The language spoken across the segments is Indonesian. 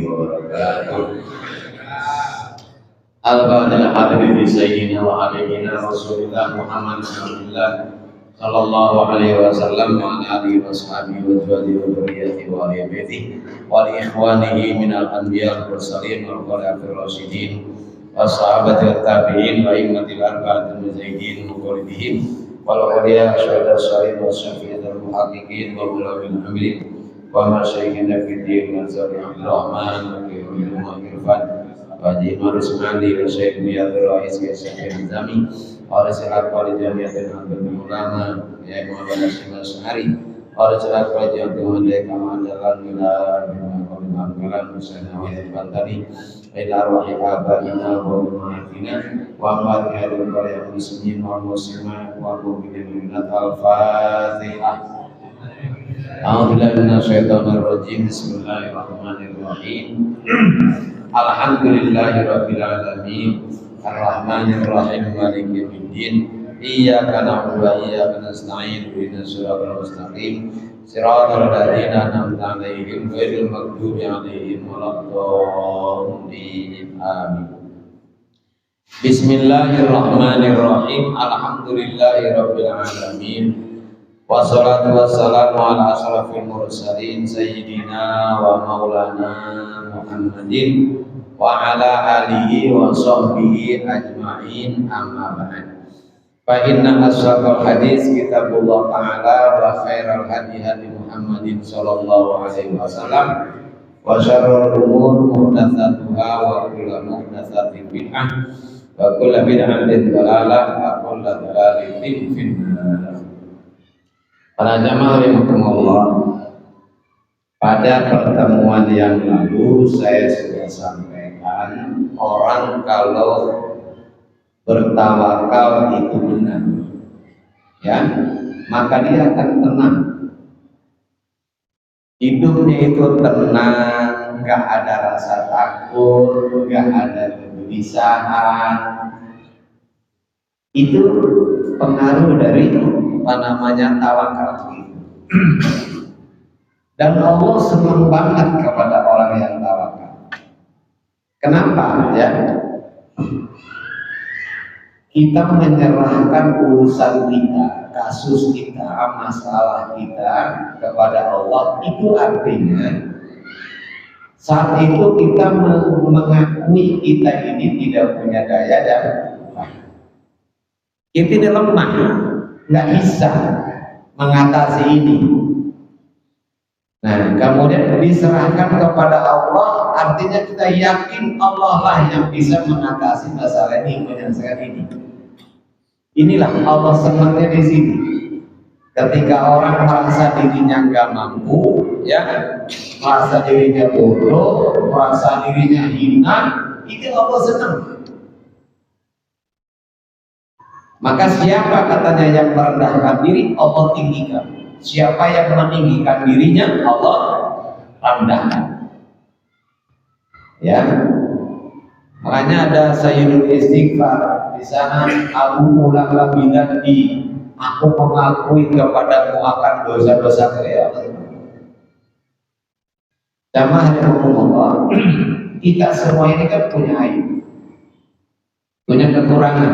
wabarakatuh. Al-Fatihah hadirin sayyidina wa habibina Rasulullah Muhammad sallallahu alaihi wasallam wa ala alihi wa sahbihi wa azwajihi wa dzurriyyatihi wa ahli baitihi wa li ikhwanihi minal anbiya'i wal mursalin wal khulafa'ir rasyidin wassahabati wat tabi'in wa immatil arba'atil mujahidin wa qalbihim wal awliya syuhada syahid wa syafi'atul muhaqqiqin wa ulul amri wa masyayikhina fid din wa sallallahu rahman wa kirul mu'minfan wa jimal usmani wa syekh biyatul rais ya syekh zami wa rasilat wal jamiatin abdul ulama ya Muhammad Syahri wa rasilat wal jamiatin kamal dalan Al-Quran Musana wa Al-Bantani ila arwahi abaina wa ummatina wa amadiyadul qarya muslimin wa muslimat wa mu'minin al-Fatihah. A'udzubillahi minasyaitonir rajim. Bismillahirrahmanirrahim. Alhamdulillahirabbil alamin. Arrahmanir rahim maliki yaumiddin. Iyyaka na'budu wa iyyaka nasta'in. Ihdinas siratal mustaqim. Siratal ladzina an'amta 'alaihim ghairil maghdubi 'alaihim waladdallin. Amin. Bismillahirrahmanirrahim. Alhamdulillahirabbil alamin. Wassalatu wassalamu ala asyrafil mursalin sayyidina wa maulana Muhammadin wa ala alihi wa sahbihi ajma'in, amma ba'd. Fa inna asyrafal hadis kitabullah ta'ala wa khairal hadi hadi Muhammadin sallallahu alaihi wasallam wa syarrul umur muhdatsatuha wa kullu muhdatsatin bid'ah wa kullu bid'atin dhalalah wa kullu dhalalatin finnar. Para jamaah rahimakumullah, pada pertemuan yang lalu saya sudah sampaikan, orang kalau bertawakal itu benar, ya, maka dia akan tenang. Hidupnya itu tenang, nggak ada rasa takut, nggak ada kegelisahan. Itu pengaruh dari tawakal. Dan Allah senang banget kepada orang yang tawakal. Kenapa? Ya, kita menyerahkan urusan kita, kasus kita, masalah kita kepada Allah. Itu artinya saat itu kita mengakui kita ini tidak punya daya dan kita ini lemah, nggak bisa mengatasi ini. Nah, kemudian diserahkan kepada Allah, artinya kita yakin Allah lah yang bisa mengatasi masalah ini, menyelesaikan ini. Inilah Allah senangnya di sini. Ketika orang merasa dirinya nggak mampu, ya, merasa dirinya bodoh, merasa dirinya hina, itu Allah senang. Maka siapa katanya yang merendahkan diri, Allah tinggikan. Siapa yang meninggikan dirinya, Allah rendahkan. Ya, makanya ada Sayyidul Istighfar di sana. Aku ulama bilang aku mengakui kepadamu akan dosa-dosa saya. Jamaah yang Allah, kita semua ini kan punya aib, punya kekurangan.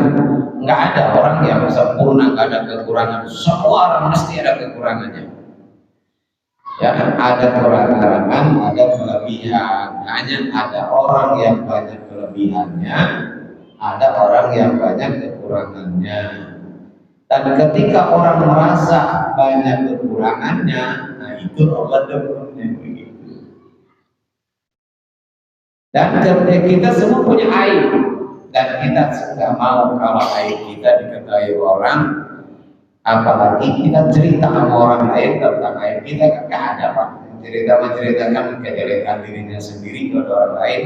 Nggak ada orang yang sempurna, nggak ada kekurangan. Semua orang mesti ada kekurangannya. Ya, ada kekurangan, ada kelebihan. Hanya ada orang yang banyak kelebihannya, ada orang yang banyak kekurangannya. Dan ketika orang merasa banyak kekurangannya, nah itu Allah demennya begitu. Dan kita semua punya aib. Dan kita tidak mau kalau aib kita diketahui orang, apalagi kita cerita sama orang lain tentang aib kita. Nggak ada Pak, menceritakan kejelekan dirinya sendiri kepada orang lain,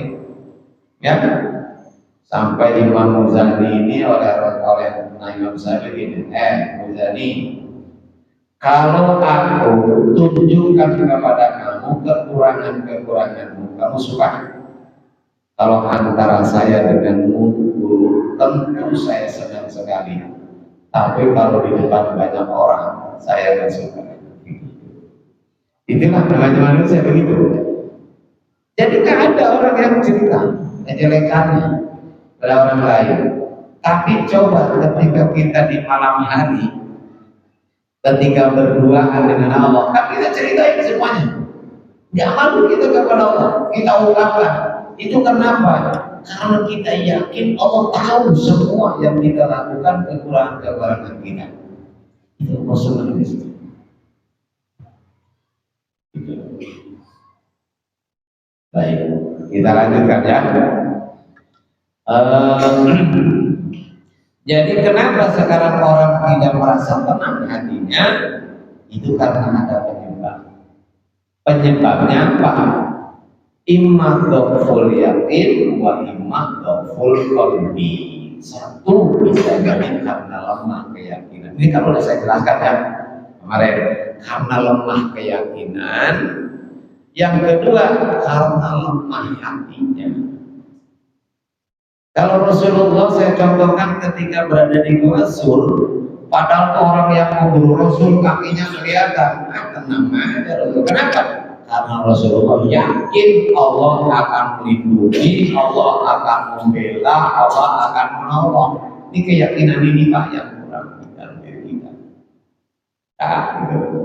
ya. Sampai Imam Muzani ini oleh Imam Syafi'i ini, Muzani, kalau aku tunjukkan kepada kamu kekuranganmu, kamu suka? Kalau antara saya denganmu, tentu saya senang sekali. Tapi kalau di depan banyak orang, saya nggak suka. Itulah namanya manusia begitu. Jadi nggak ada orang yang cerita kejelekannya pada orang lain. Tapi coba ketika kita di malam hari, ketika berduaan dengan Allah, kan kita ceritain semuanya. Gak malu kita kepada Allah, kita ungkapkan. Itu kenapa? Karena kita yakin Allah tahu semua yang kita lakukan, kekurangan-kekurangan kita. Itu Rasulullah itu. Baik, kita lanjutkan ya. Jadi kenapa sekarang orang tidak merasa tenang hatinya? Itu karena ada penyebab. Penyebabnya apa? Imma dhaful yakin wa imma dhaful qalbi. Satu bisa jadi karena lemah keyakinan. Ini kalau sudah saya jelaskan ya kemarin, karena lemah keyakinan. Yang kedua karena lemah hatinya. Kalau Rasulullah saya contohkan ketika berada di Gua Sur, padahal orang yang membunuh Rasul kakinya kelihatan, tenang aja Rasul. Kenapa? Karena Rasulullah yakin Allah akan melindungi, Allah akan membela, Allah akan menolong. Ini keyakinan ini Pak yang kurang dalam diri kita. Nah, gitu.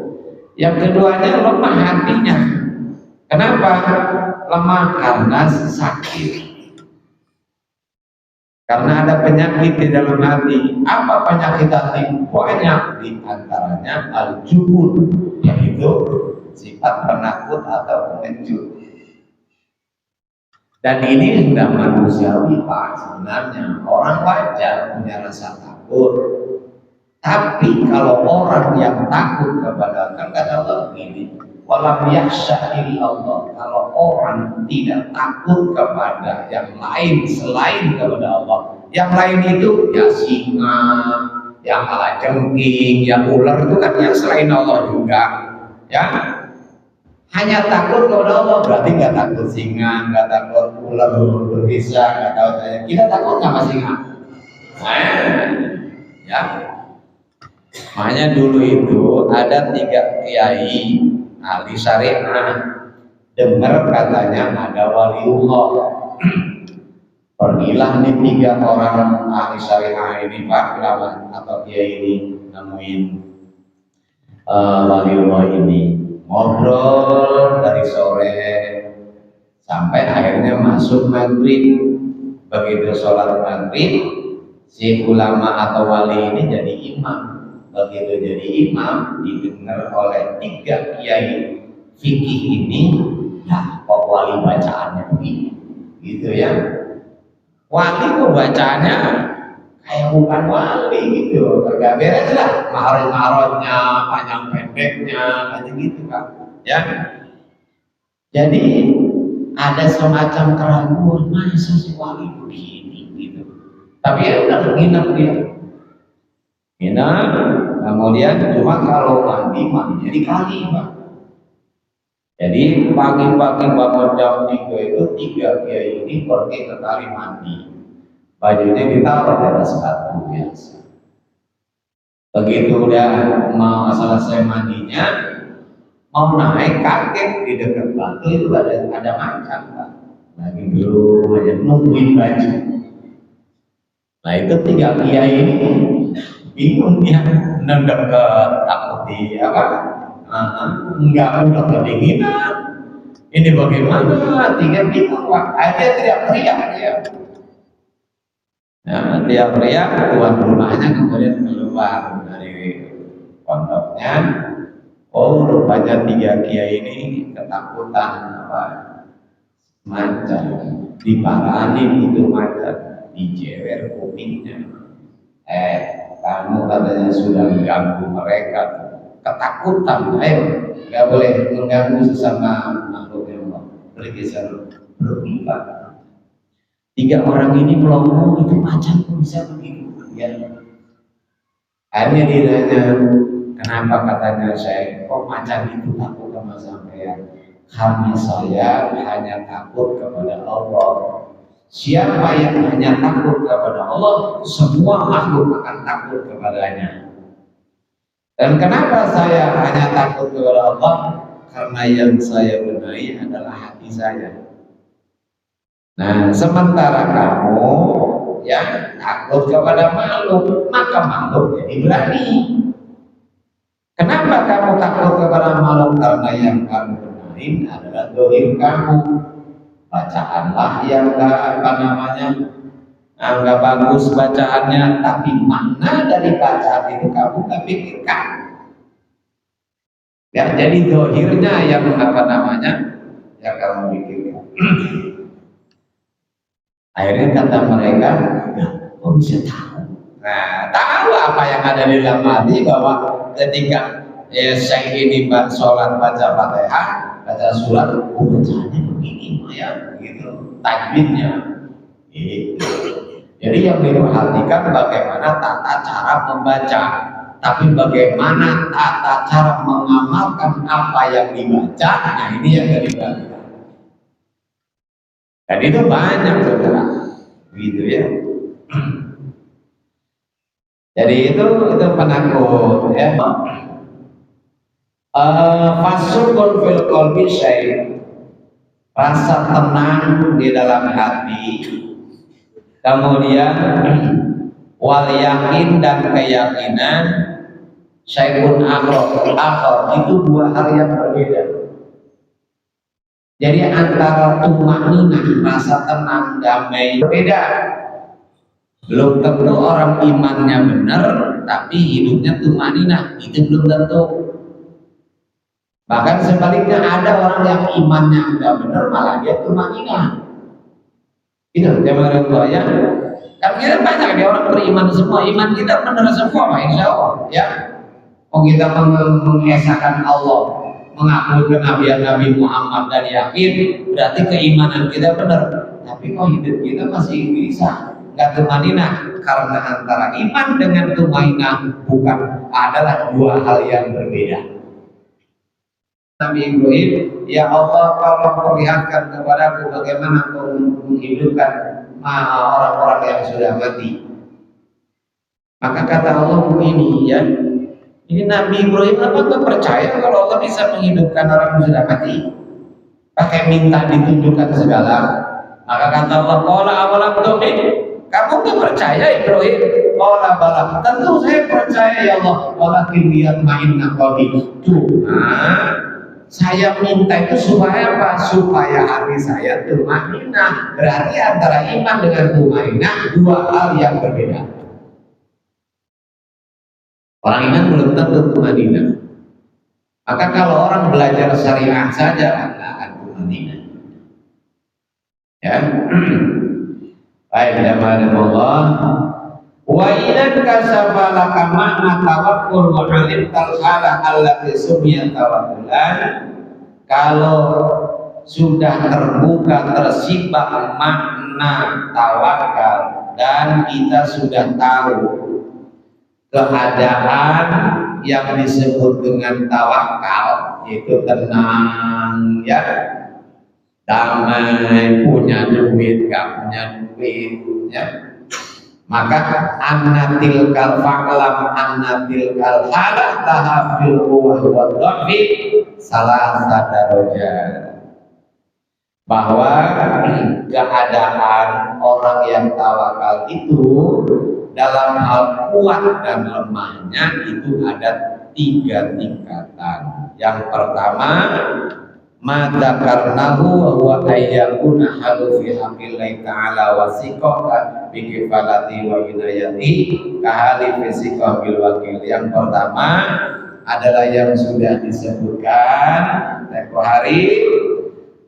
Yang keduanya lemah hatinya. Kenapa? Lemah karena sakit. Karena ada penyakit di dalam hati. Apa penyakit hati? Banyak, di antaranya al-jubur, yaitu sifat penakut atau pengecut. Dan ini sudah manusiawi Pak. Sebenarnya orang wajar punya rasa takut. Tapi kalau orang yang takut kepada, kan kata Allah begini, walam yakhsha illallah. Kalau orang tidak takut kepada yang lain selain kepada Allah, yang lain itu ya singa, yang kalajengking, yang ular itu kan yang selain Allah juga, ya. Hanya takut kepada Allah, berarti nggak takut singa, nggak takut ular berbisa, nggak tahu saya. Kita takut nggak sama singa? Nah, ya. Makanya dulu itu ada 3 kiai ahli syariah, dengar katanya ada waliullah. Pergilah nih 3 orang ahli syariah ini Pak Lawan atau kiai ini nemuin waliullah ini, ngobrol dari sore sampai akhirnya masuk maghrib. Begitu sholat maghrib, si ulama atau wali ini jadi imam. Begitu jadi imam, didengar oleh 3 kiai fikih ini, nah kok wali bacaannya begini, gitu ya. Wali kok bacaannya kayak bukan wali gitu, agak beres lah, maharot-maharotnya, panjang pendeknya, kayak gitu Pak. Ya, jadi ada semacam keraguan, masa si wali begini gitu. Tapi ya udah nginep dia. Nginep, kemudian cuma kalau mandi jadi kali Pak. Jadi pagi-pagi bangun jam 3 itu 3 kiai ini pergi ke kali mandi. Bajunya ditaruh di atas batu biasa. Begitu udah mau selesai mandinya, mau naik kaget di dekat batu itu ada macan Pak. Lagi dulu aja nungguin baju. Nah itu 3 kiai ini bingung dia, mendekat takut di apa? Enggak udah kedinginan. Ini bagaimana? 3 bingung Pak. Akhirnya teriak-teriak dia. Nah, teriak-teriak, tuan rumahnya kemudian keluar dari pondoknya. Oh, rupanya 3 kiai ini ketakutan apa? Macan. Diparanin itu macan, dijewer kupingnya. Kamu katanya sudah mengganggu mereka. Ketakutan, ayo, nggak boleh mengganggu sesama makhluk Allah. Bergeser, berubah. 3 orang ini melongo, itu macan kok bisa begitu? Ya. Akhirnya dia nanya, kenapa katanya saya, kok macan itu takut sama sampean? Karena saya hanya takut kepada Allah. Siapa yang hanya takut kepada Allah, semua makhluk akan takut kepadanya. Dan kenapa saya hanya takut kepada Allah? Karena yang saya benahi adalah hati saya. Nah, sementara kamu ya takut kepada makhluk, maka makhluk jadi berani. Kenapa kamu takut kepada makhluk? Karena yang kamu benarin adalah dohir kamu. Bacaanlah yang nggak bagus bacaannya, tapi makna dari bacaan itu kamu nggak pikirkan. Ya, jadi dohirnya yang yang kamu pikirkan. Akhirnya kata mereka, kok bisa tahu? Nah, tahu apa yang ada di dalam hati, bahwa ketika saya ini sholat baca Fatihah, baca surat, bacaannya begini, ya, gitu, tajwidnya. Gitu. Jadi yang diperhatikan bagaimana tata cara membaca, tapi bagaimana tata cara mengamalkan apa yang dibaca, nah ini yang diperhatikan. Dan itu banyak saudara, gitu ya. Jadi itu penakut ya. Fasukun fil qalbi syai', rasa tenang di dalam hati. Kemudian wal yakin dan keyakinan syai'un akhar, itu dua hal yang berbeda. Jadi antara tumaninah, rasa tenang, damai, berbeda. Belum tentu orang imannya benar, tapi hidupnya tumaninah, itu belum tentu. Bahkan sebaliknya ada orang yang imannya enggak benar, malah dia tumaninah. Itu zaman tua ya. Kan kita banyak dia orang beriman semua, iman kita benar semua, Pak, insya Allah ya. Kita mengesahkan Allah, mengakui kenabian Nabi Muhammad dan yakin, berarti keimanan kita benar. Tapi kok hidup kita masih bisa nggak tumaninah, karena antara iman dengan tumaninah adalah dua hal yang berbeda. Nabi Ibrahim, ya Allah, tolong perlihatkan kepadaku bagaimana kau menghidupkan orang-orang yang sudah mati. Maka kata Allah begini ya, ini Nabi Ibrahim apakah percaya kalau Allah bisa menghidupkan orang yang sudah mati? Pakai minta ditunjukkan segala. Maka kata Allah, qala awalam tu'min, kamu nggak percaya Ibrahim? Qala bala, tentu saya percaya ya Allah, walakin liyatma'inna qalbi. Saya minta itu supaya apa? Supaya hati saya tumaninah. Berarti antara iman dengan tumaninah dua hal yang berbeda. Orang iman belum tentu tumaninah. Maka kalau orang belajar syariah saja akan tumaninah. Ya. Baik, Allah. Wa idan kasafa laka makna tawakkul wa alimtal halah allati sumiyat tawakkulan. Kalau sudah terbuka tersibak makna tawakal dan kita sudah tahu keadaan yang disebut dengan tawakal, yaitu tenang ya, damai, punya duit, gak punya duit ya, maka annatil kal fa'lam annatil kal halah laha fil quwwah wa dhafi salasa darajat, bahwa keadaan orang yang tawakal itu dalam hal kuat dan lemahnya itu ada 3 tingkatan. Yang pertama, madzakarnahu wa huwa ayyakuna halu fi haqqillahi ta'ala wa siqqa bi kifalati wa inayati kahali fi siqqa bil wakil. Yang pertama adalah yang sudah disebutkan tempo hari,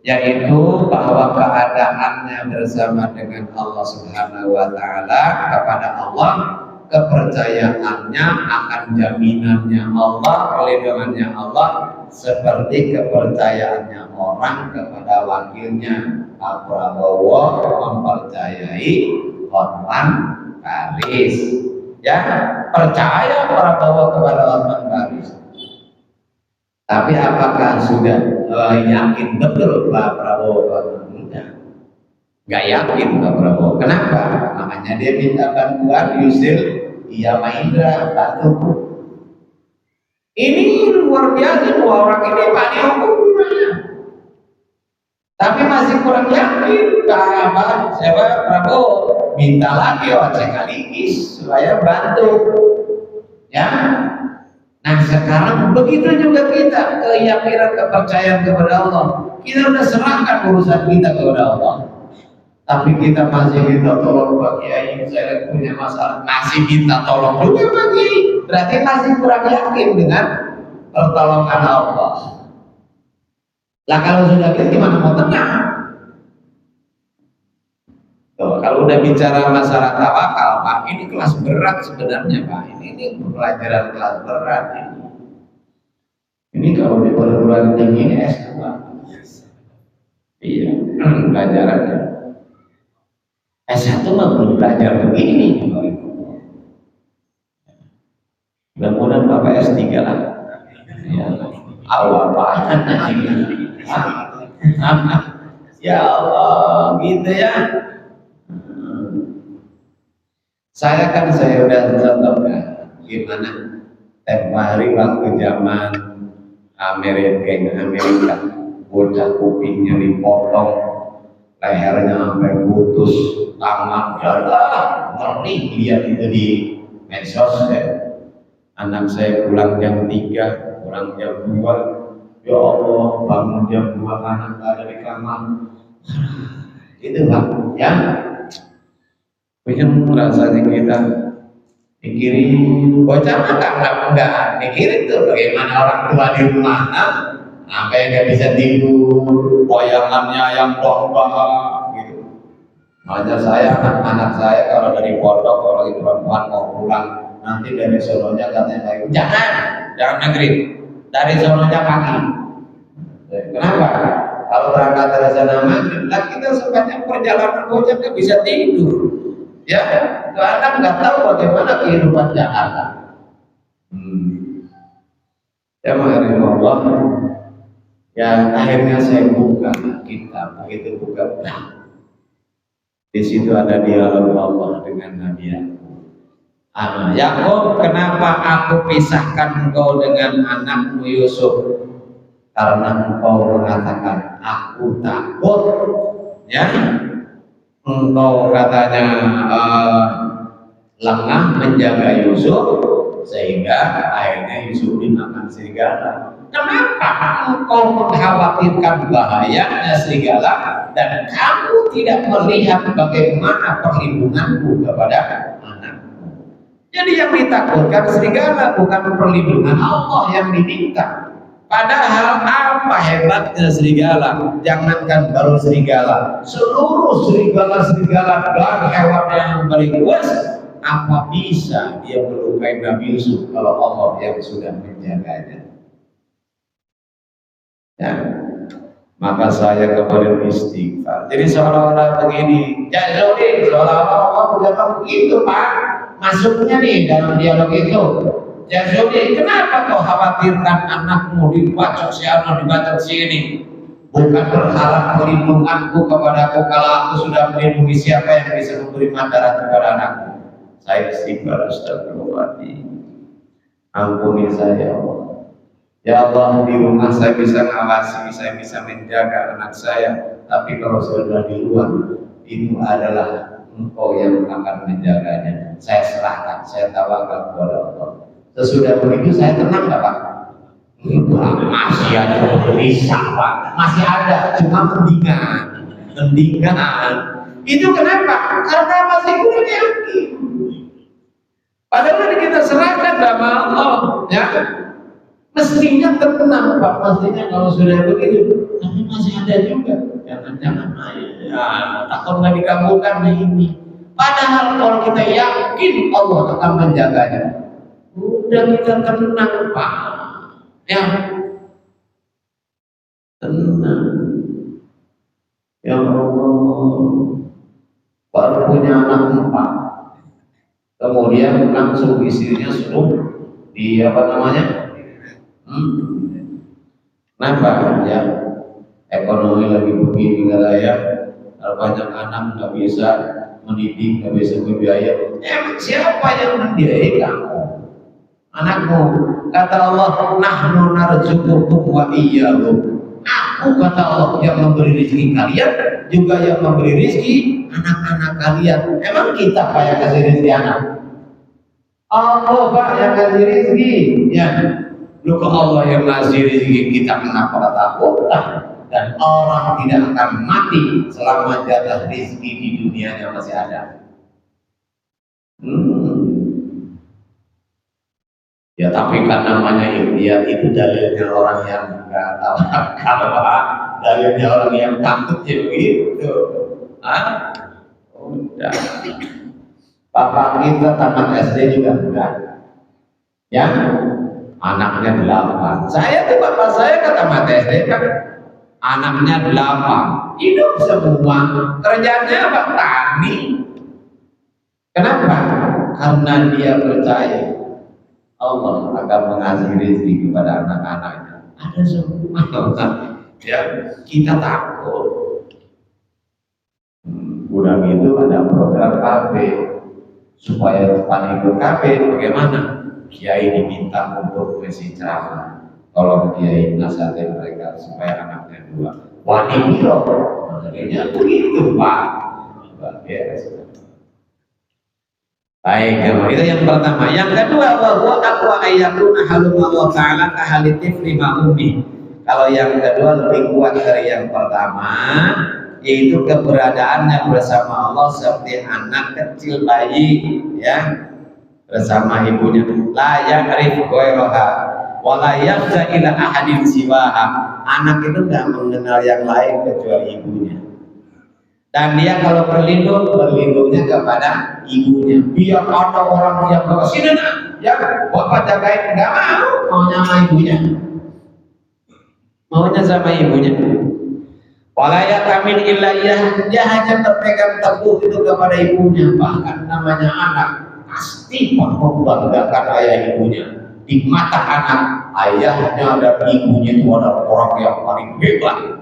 yaitu bahwa keadaannya bersama dengan Allah Subhanahu wa taala, kepada Allah, kepercayaannya akan jaminannya Allah, pelindungannya Allah, seperti kepercayaannya orang kepada wakilnya. Pak Prabowo mempercayai Hotman Paris, ya, percaya Prabowo kepada Hotman Paris. Tapi apakah sudah yakin betul Pak Prabowo? Nggak yakin Pak Prabowo. Kenapa? Makanya dia minta bantuan Yusril Iya Mahendra, bantu. Ini luar biasa, dua orang ini Pak dihukum gimana? Tapi masih kurang yakin. Apa? Siapa? Prabowo minta lagi sekaligus supaya bantu. Ya. Nah sekarang begitu juga kita, keyakinan, kepercayaan kepada Allah. Kita sudah serahkan urusan kita kepada Allah. Tapi kita masih minta tolong Pak Kiai, saya punya masalah, masih minta tolong juga Pak Kiai. Berarti masih kurang yakin dengan pertolongan Allah. Lah kalau sudah gitu gimana mau tenang? Tuh, kalau udah bicara masalah tawakal, Pak, ini kelas berat sebenarnya Pak. Ini pelajaran kelas berat ini. Ini kalau di perguruan tinggi ini S2. Iya, pelajarannya. S1 mah belum belajar begini. Mudah-mudahan Bapak S3 lah. Ya, Allah apaan? Ya Allah, gitu ya. Saya udah contohkan gimana tempo hari waktu zaman Amerika, bocah kupingnya dipotong, lehernya sampai putus, tangan ngeri lihat itu di medsos ya. Anak saya pulang jam 3, pulang jam 2, ya Allah bangun jam 2 anak ada di kamar. Itu Pak ya. Mungkin rasanya kita mikirin bocah enggak mikirin tuh bagaimana orang tua di rumah sampai nggak bisa tidur, boyangannya yang doang gitu. Makanya saya anak saya kalau dari pondok, kalau itu perempuan mau pulang nanti dari sononya katanya kayak jangan negeri, dari sononya pagi. Kenapa? Kalau berangkat dari sana maghrib, lah kita sepanjang perjalanan bocah nggak bisa tidur. Ya, anak nggak tahu bagaimana kehidupan Jakarta. Ya Allah. Ya akhirnya saya buka kitab, begitu buka. Di situ ada dialog Allah dengan Nabi Yakub. Yakub, kenapa aku pisahkan engkau dengan anakmu Yusuf? Karena engkau mengatakan aku takut. Ya. Engkau katanya lengah menjaga Yusuf sehingga akhirnya Yusuf dimakan serigala. Kenapa engkau mengkhawatirkan bahayanya serigala dan kamu tidak melihat bagaimana perlindunganku kepada anakmu? Jadi yang ditakutkan serigala, bukan perlindungan Allah yang diminta. Padahal apa hebatnya serigala? Jangankan baru serigala, seluruh serigala dan hewan yang paling luas, apa bisa dia melukai Nabi Yusuf kalau Allah yang sudah menjaganya? Ya, maka saya kepada istighfar. Jadi seolah-olah begini, jadi seolah-olah Allah bukan begitu Pak. Masuknya nih dalam dialog itu. Ya Zodi, kenapa kau khawatirkan anakmu dibacok si Ano, dibacok si ini? Bukan berharap perlindunganku kepadaku kalau aku sudah melindungi siapa yang bisa memberi mandarat kepada anakku. Saya istighfar, astagfirullahaladzim. Ampuni saya Allah. Ya Allah, di rumah saya bisa ngawasi, saya bisa menjaga anak saya. Tapi kalau sudah di luar, itu adalah Engkau yang akan menjaganya. Saya serahkan, saya tawakal kepada Allah. Sesudah begitu saya tenang nggak Pak? Masih ada gelisah Pak, masih ada, cuma mendingan. Itu kenapa? Karena masih kurang yakin. Padahal kita serahkan sama Allah, ya. Mestinya tenang Pak, mestinya kalau sudah begitu. Tapi masih ada juga, jangan-jangan ya, takut nggak dikabulkan ini. Padahal kalau kita yakin Allah akan menjaganya, udah kita tenang Pak, ya tenang. Ya Allah, baru punya anak 4, kemudian langsung istrinya suruh di apa namanya? Kenapa? Ya ekonomi lagi begini ya, banyak anak nggak bisa mendidik, nggak bisa membiayai. Siapa yang membiayai kamu? Anakmu. Kata Allah, nahnu narzuqukum wa iyyahum. Aku Aku kata Allah yang memberi rezeki kalian, juga yang memberi rezeki anak-anak kalian. Emang kita Pak yang kasih rezeki anak? Allah Pak yang kasih rezeki. Ya, lu ke Allah yang ngasih rezeki kita, kenapa takut? Dan orang tidak akan mati selama jatah rezeki di dunianya masih ada. Ya tapi kan namanya ikhtiar, itu dalilnya orang yang nggak tahu apa, dalilnya orang yang takut ya begitu. Udah. Papa kita tamat SD juga enggak. Ya, anaknya 8. Saya tuh bapak saya ke tamat SD kan, anaknya 8. Hidup semua, kerjanya apa? Tani. Kenapa? Karena dia percaya Allah akan mengasih rezeki kepada anak-anaknya. Ada semua. Ya, kita takut. Udah gitu ada program KB supaya depan ikut KB. Bagaimana? Kiai diminta untuk mengisi ceramah. Tolong Kiai nasihatin mereka supaya anaknya 2. Wani biro, makanya begitu Pak. Baik, itu yang pertama. Yang kedua, bahwa aqwa ayyakuna halum Allah Ta'ala kahalitif lima ummi. Kalau yang kedua lebih kuat dari yang pertama, yaitu keberadaannya bersama Allah seperti anak kecil bayi, ya, bersama ibunya. La ya'rif ghairaha wa la yafza ila ahadin siwaha. Anak itu tidak mengenal yang lain kecuali ibunya. Dan dia kalau berlindung, berlindungnya kepada ibunya. Biar ada orang yang bawa sini nak, ya bapak jagain, nggak mau, maunya sama ibunya, maunya sama ibunya. Walaya kamin ilayah, dia hanya berpegang teguh itu kepada ibunya. Bahkan namanya anak pasti membanggakan ayah ibunya. Di mata anak, ayahnya dan ibunya itu adalah orang yang paling hebat.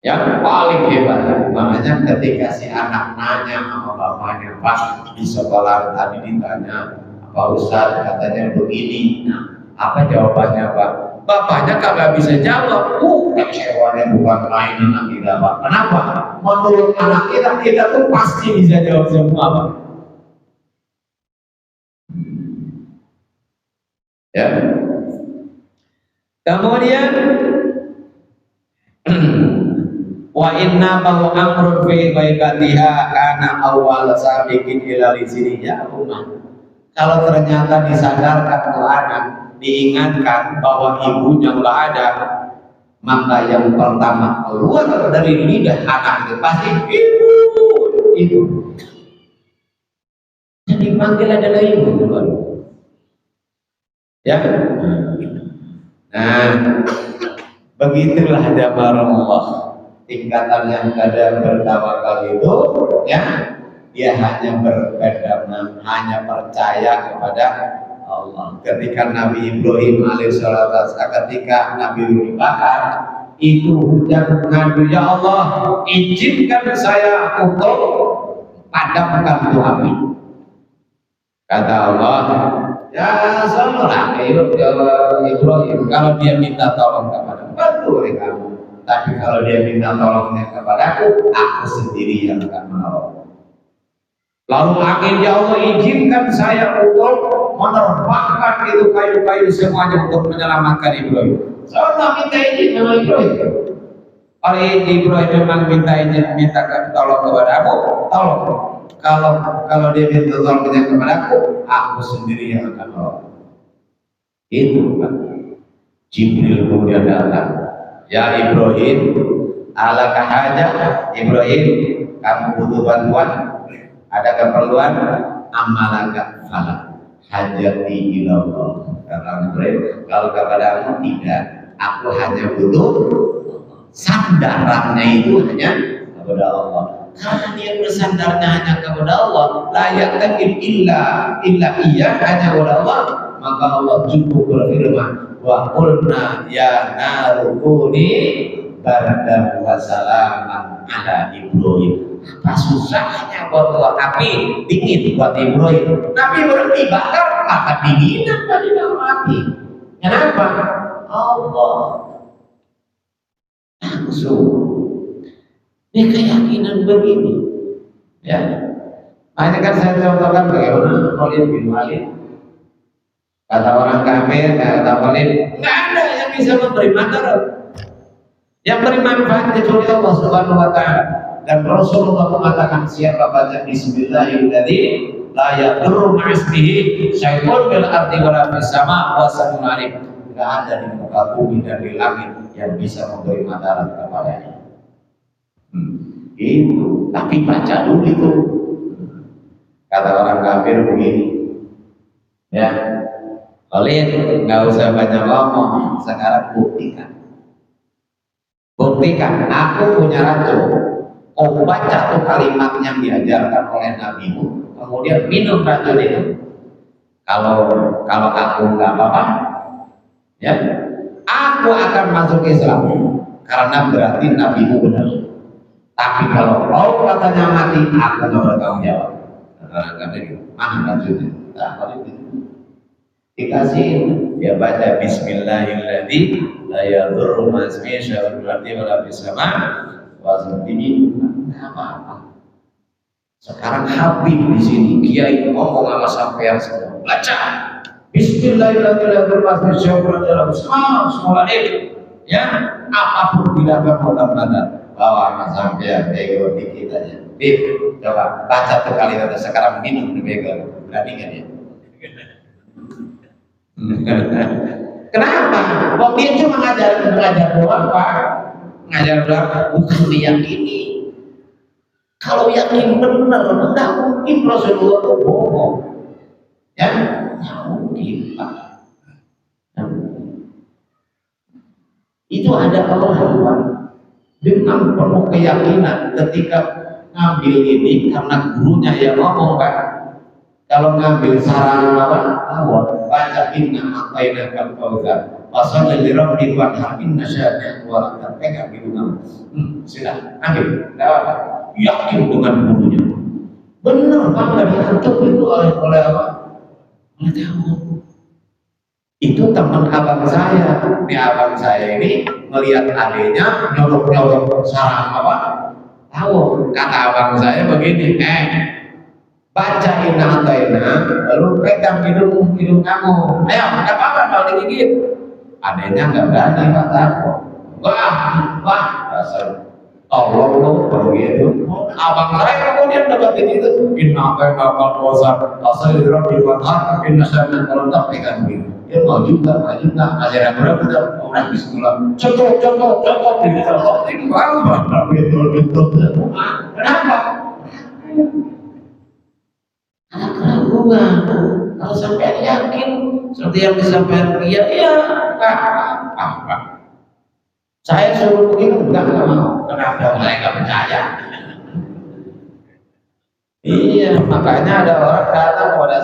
Yang paling hebat, makanya ketika si anak nanya sama bapaknya, Pak di sekolah tadi ditanya Pak Ustadz katanya begini, nah apa jawabannya Pak? Bapaknya kagak bisa jawab. Kecewanya bukan main anak kita Pak. Kenapa? Menurut anak kita tuh pasti bisa jawab semua Pak. Ya. Kemudian wa inna bahwa amrun fi ghaibatiha kana awal sabiqin ila lisini ya ummah. Kalau ternyata disadarkan ke anak, diingatkan bahwa ibunya nggak ada, maka yang pertama keluar dari lidah anak itu pasti ibu. Jadi panggil adalah ibu duluan. Ya. Nah, begitulah jabbar Allah. Tingkatan yang kadang bertawakal itu, ya, dia hanya berpegangan, hanya percaya kepada Allah. Ketika Nabi Ibrahim alaihissalam, ketika Nabi dibakar, itu hujan mengadu, ya Allah, izinkan saya untuk padamkan itu api. Kata Allah, ya salah Ibrahim, kalau dia minta tolong kepada bantu oleh kamu. Tapi kalau dia minta tolongnya kepadaku, aku sendiri yang akan menolong. Lalu akhirnya ya Allah izinkan saya untuk menerbangkan itu kayu-kayu semuanya untuk menyelamatkan Ibrahim. Saya tak minta izin sama Ibrahim. Kalau Ibrahim memang minta izin, minta tolong kepadaku, tolong. Kalau dia minta tolongnya kepadaku, aku sendiri yang akan menolong. Itu kan. Jibril kemudian datang. Ya Ibrahim, alakah hajat? Ibrahim, kamu butuh bantuan? Ada keperluan? Amalaka fala hajati ilallah. Kata Ibrahim, kalau kepadamu tidak, aku hanya butuh sandarannya itu hanya kepada Allah. Karena dia bersandarnya hanya kepada Allah, layak takil illa iya hanya kepada Allah, maka Allah cukup berfirman, wa qulna ya narukuni bardan wa salaman ala Ibrahim. Apa susahnya buat api dingin buat Ibrahim? Nabi berhenti bakar, maka dinginan dari dalam api. Kenapa? Allah. nafsu. Ini keyakinan begini, ya. Makanya kan saya contohkan bagaimana Khalid bin Walid. Kata orang kafir, kata Khalid, nggak ada yang bisa memberi manfaat. Yang beri manfaat kecuali Allah Subhanahu Wa Taala. Dan Rasulullah mengatakan siapa baca Bismillahirrahmanirrahim, la yadurru ma'ismihi syai'un fil ardi wala fis sama' wa sami'un alim. Tidak ada di muka bumi dan di langit yang bisa memberi madarat kepadanya. Itu, tapi baca dulu itu. Kata orang kafir begini, ya, Khalid nggak usah banyak ngomong, sekarang buktikan. Buktikan, aku punya racun. Oh, baca tuh kalimat yang diajarkan oleh Nabimu, kemudian minum racun itu. Kalau aku nggak apa-apa, ya, aku akan masuk Islam karena berarti Nabimu benar. Tapi kalau kau katanya mati, aku nggak bertanggung jawab. Karena gitu, mana racunnya? Nah, kalau itu dikasih, dia baca Bismillahirrahmanirrahim, la yadurru ma'ismihi syai'un fil ardi wala fis sama' wa sami'un apa-apa. Sekarang Habib di sini, Kiai ngomong sama sampean semua, baca Bismillahirrahmanirrahim, semua ya, apapun tidak bermudah-mudahan bawa sama sampean bego dikit aja. Bib, coba baca tuh kalimat sekarang minum di bego, berani kan ya? Kenapa? Kok dia cuma mengajar doang, Pak? Ngajar doang, bukan diyakini. Kalau yakin benar, nggak mungkin Rasulullah itu bohong. Ya, nggak mungkin, Pak. Itu ada orang, Pak, dengan penuh keyakinan ketika ngambil ini karena gurunya yang ngomong, Pak. Kalau ngambil saran awal, baca inna a'tainaka al-kautsar wasal li rabbika wanhar inna syani'aka huwal abtar. Pegang gitu nama. Sudah, ambil. Enggak apa-apa. Yakin dengan gurunya. Benar banget diantuk itu oleh apa? Oleh kamu. Itu teman abang saya. Ini abang saya ini melihat adiknya nyolok-nyolok sarang apa? Tahu. Kata abang saya begini, baca inna a'tainaka, lalu pegang hidung kamu. Ayo, nggak apa-apa kalau digigit. Adanya nggak berani, Pak takut. Wah, dasar tolong lo begitu. Abang saya kemudian dapatin itu. Inna a'tainaka al-kautsar, asal dirab diwanhar, inna syani'aka huwal abtar. Pegang gitu. Dia mau juga, masih ada berapa dah? Orang bismillah. Contoh, ini contoh ini apa? Betul. Kenapa? Ada keraguan. Kalau sampai yakin seperti yang disampaikan dia, ya apa? Saya suruh begitu enggak mau. Kenapa saya nggak percaya? Iya, makanya ada orang datang kepada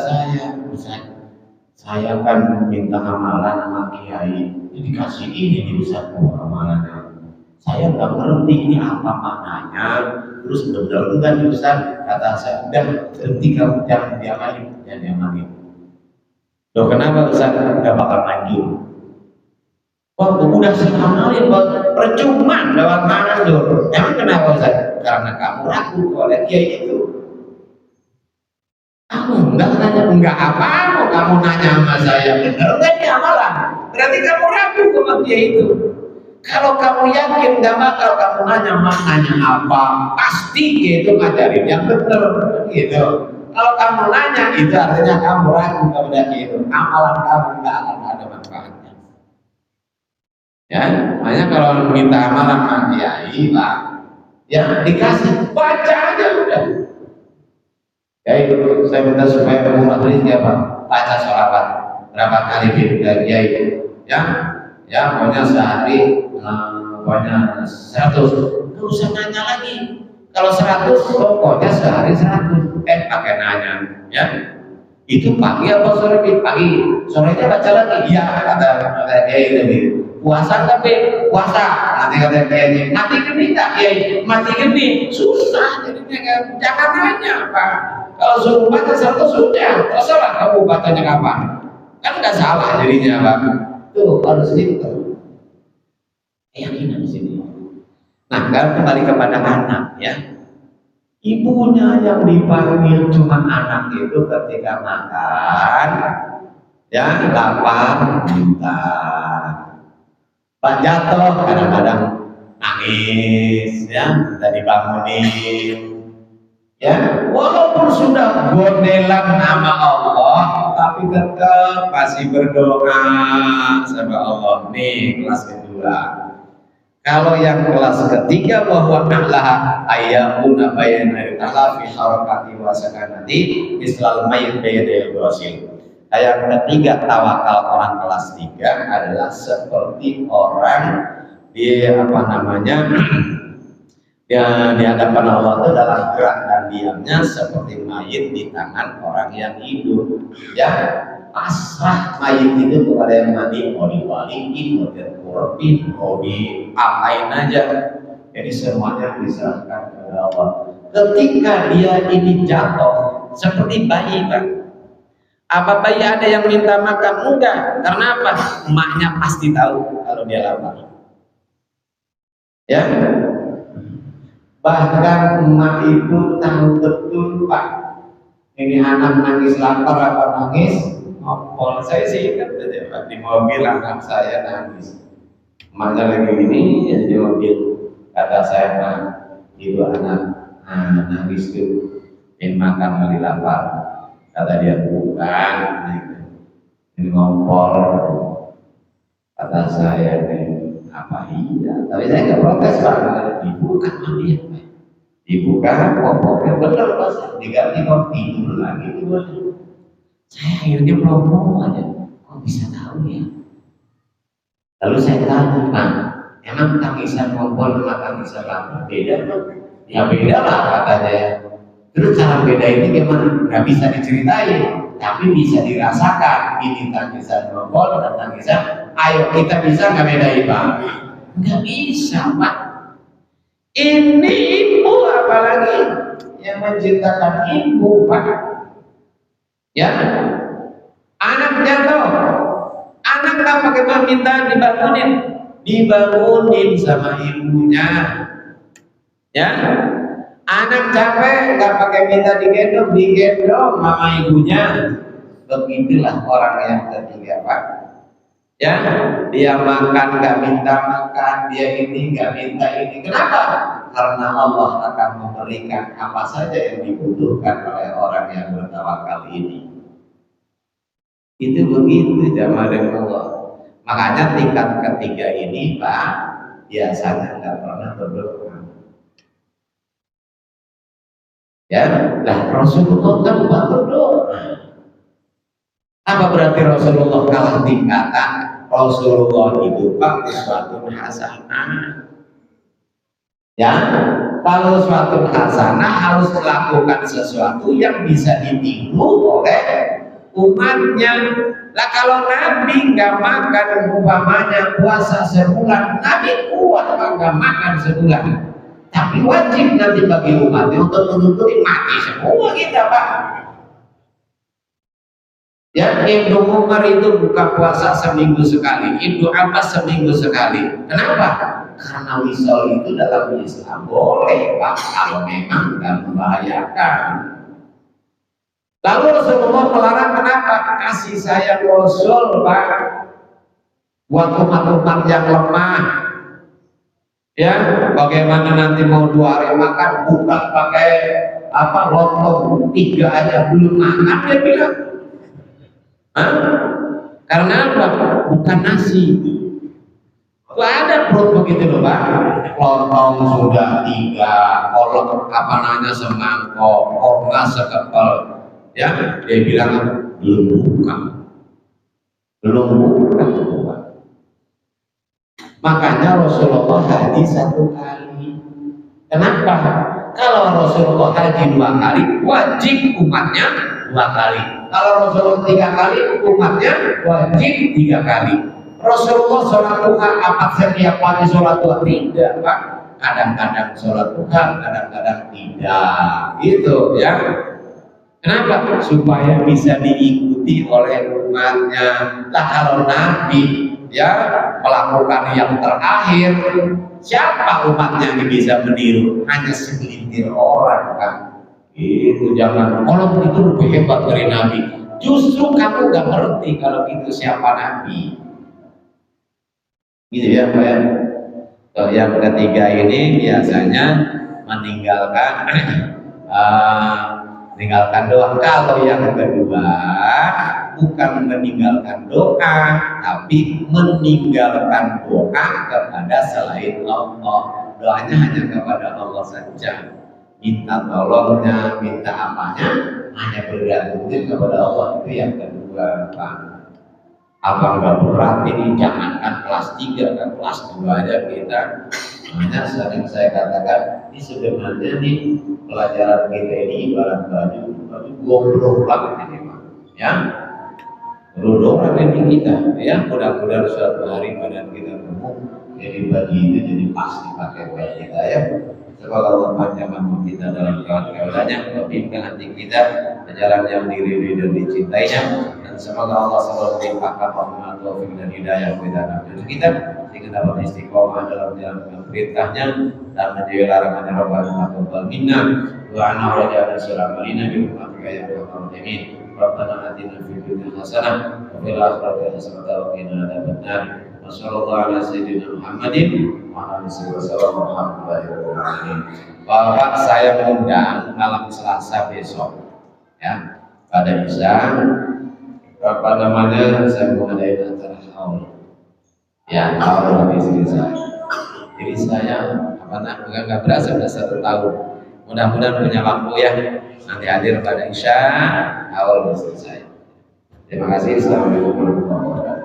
saya kan minta amalan sama kiai, dikasih ini Ustaz amalannya. Saya nggak ngerti ini apa maknanya. Terus benar kan Ustaz, kata saya, udah berhenti kamu, jangan diamalin. Loh kenapa Ustaz? Nggak bakal lanjut. Waktu udah saya amalin, percuma lewat mana tuh? Emang kenapa Ustaz? Karena kamu ragu oleh kiai itu. Kamu enggak apa mau kamu nanya sama saya, benar nggak ini amalan? Berarti kamu ragu sama kiai itu. Kalau kamu yakin nggak bakal kamu nanya maknanya apa, pasti gitu ngajarin yang benar gitu. Kalau kamu nanya itu artinya kamu ragu kepada gitu, amalan kamu nggak akan ada manfaatnya. Ya, makanya kalau minta amalan sama kiai, Pak, ya dikasih, baca aja udah. Ya itu saya minta supaya kamu majelis siapa baca sholawat berapa kali dari kiai, ya pokoknya sehari. Pokoknya 100, nggak usah nanya lagi. Kalau 100, pokoknya sehari 100. Pakai nanya, ya. Itu pagi apa sore? Pagi. Sorenya baca lagi. Iya, kata kiai tadi. Puasa tapi puasa. Nanti kata kiai, mati geni tak kiai? Mati geni. Susah jadinya. Jangan nanya, Pak. Kalau suruh baca 100 sudah, terserah kamu bacanya kapan. Kan nggak salah jadinya, Pak. Tuh harus itu. Keyakinan di sini. Nah, kalau kembali kepada anak ya, ibunya yang dipanggil cuma anak itu ketika makan, ya lapar, minta. Pak jatuh kadang-kadang nangis, ya minta dibangunin. Ya, walaupun sudah bondelan nama Allah, tapi tetap masih berdoa sama Allah. Nih kelas kedua. Kalau yang kelas ketiga bahwa Allah ayyuna bayna Allah fi harakati wa sakanati islal mayyit bayna al-ghasil. Yang ketiga tawakal orang kelas 3 adalah seperti orang di apa namanya ya, di hadapan Allah itu dalam gerak dan diamnya seperti mayit di tangan orang yang hidup. Ya, pasrah mayit itu kepada yang mati, mau diwaliin, mau dikurabin, mau diapain aja. Jadi semuanya diserahkan kepada Allah. Ketika dia ini jatuh, seperti bayi, Pak. Apa bayi ada yang minta makan? Enggak. Karena apa? Emaknya pasti tahu kalau dia lapar. Ya. Bahkan emak itu tahu betul, Pak, ini anak nangis lapar apa nangis ngopol. Saya sih ingat aja, Pak, di mobil anak saya nangis, emaknya lagi ini ya, di mobil. Kata saya, nah itu anak nangis tuh ingin makan lagi lapar. Kata dia, bukan, ini ngopol. Kata saya, apa iya? Tapi saya nggak protes, Pak. Dibuka dia, dibuka popoknya bener, Mas, diganti kok tidur lagi tidur. Saya akhirnya promo aja, kok bisa tahu ya? Lalu saya tanya, nah emang tangisan ngompol sama tangisan lapar beda kan? Ya beda lah katanya ya. Terus cara beda ini gimana? Nggak bisa diceritain, tapi bisa dirasakan. Ini tangisan ngompol dan tangisan. Ayo kita bisa nggak bedain, Pak? Nggak bisa, Pak. Ini ibu apalagi yang menciptakan ibu, Pak. Ya, anak jatuh, anak nggak pakai permintaan dibangunin sama ibunya. Ya, anak capek nggak pakai minta digendong sama ibunya. Begitulah orang yang ketiga, Pak. Ya, dia makan nggak minta makan, dia ini nggak minta ini. Kenapa? Karena Allah akan memberikan apa saja yang dibutuhkan oleh orang yang bertawakal ini. Itu begitu jamaah dengan Allah. Makanya tingkat ketiga ini, Pak, biasanya nggak pernah berdoa. Ya, lah Rasulullah kan bukan berdoa. Apa berarti Rasulullah kalah tingkatan? Rasulullah itu Pak uswatun hasanah. Ya, kalau suatu hasanah harus melakukan sesuatu yang bisa ditiru oleh umatnya. Lah kalau Nabi nggak makan umpamanya puasa sebulan, Nabi kuat nggak makan sebulan. Tapi wajib nanti bagi umatnya untuk menuntut mati semua kita, Pak. Ya, Ibnu Umar itu buka puasa seminggu sekali, Ibnu Abbas seminggu sekali. Kenapa? Karena wisol itu dalam Islam boleh, Pak, kalau memang tidak membahayakan. Lalu Rasulullah melarang, kenapa? Kasih sayang Rasul, Pak, buat umat-umat yang lemah. Ya, bagaimana nanti mau 2 hari makan, bukan pakai apa lontong 3 aja belum makan, dia bilang. Hah? Karena apa? Bukan nasi. Gak ada perut begitu loh, Pak. Lontong sudah 3, kolak apa namanya semangkok, korma sekepel. Ya, dia bilang belum buka. Makanya Rasulullah haji 1 kali. Kenapa? Kalau Rasulullah haji 2 kali, wajib umatnya 2 kali. Kalau Rasulullah 3 kali, umatnya wajib 3 kali. Rasulullah sholat duha apa setiap pagi sholat duha? Tidak, Pak. Kadang-kadang sholat duha, kadang-kadang tidak. Gitu ya. Kenapa? Supaya bisa diikuti oleh umatnya. Nah kalau Nabi ya melakukan yang terakhir, Siapa umatnya yang bisa meniru? Hanya segelintir orang kan. Itu jangan, kalau itu lebih hebat dari Nabi. Justru kamu gak ngerti kalau itu siapa Nabi. Gitu ya Pak ya. Kalau yang ketiga ini biasanya meninggalkan meninggalkan doa. Kalau yang kedua bukan meninggalkan doa, tapi meninggalkan doa kepada selain Allah. Doanya hanya kepada Allah saja. Minta tolongnya, minta apanya, hanya bergantung kepada Allah. Itu yang kedua Pak. Apa nggak berat ini? Jangankan kelas 3 kan, kelas 2 aja kita. Makanya sering saya katakan, ini sebenarnya nih pelajaran kita ini ibarat baju gombrong banget ini Pak. Ya, dodoran ini kita. Ya, mudah-mudahan suatu hari badan kita gemuk, jadi baju itu jadi pas dipakai buat kita ya. Semoga Allah panjangkan umur kita dalam keadaan-keadaannya, membimbing hati kita ke jalan yang diridhoi dan dicintainya, dan semoga Allah selalu melimpahkan rahmat, taufik dan hidayah kepada kita sehingga dapat istiqomah dalam menjalankan perintahnya dan menjauhi larangannya. Rabbana taqabbal minna wa anna raja'na sirra malina bi rahmatika ya arhamar rahimin. Rabbana atina fid dunya hasanah wa fil akhirati hasanah wa qina adzabannar. Wassallallahu ala sayyidina Muhammadin wa ala alihi wasallam. Bapak saya mengundang malam Selasa besok ya pada Isya apa namanya saya mau ngadain acara haul ya haul di sini saya. Jadi saya nggak berasa sudah 1 tahun. Mudah-mudahan punya waktu ya nanti hadir pada Isya haul selesai. Terima kasih. Assalamualaikum warahmatullahi wabarakatuh.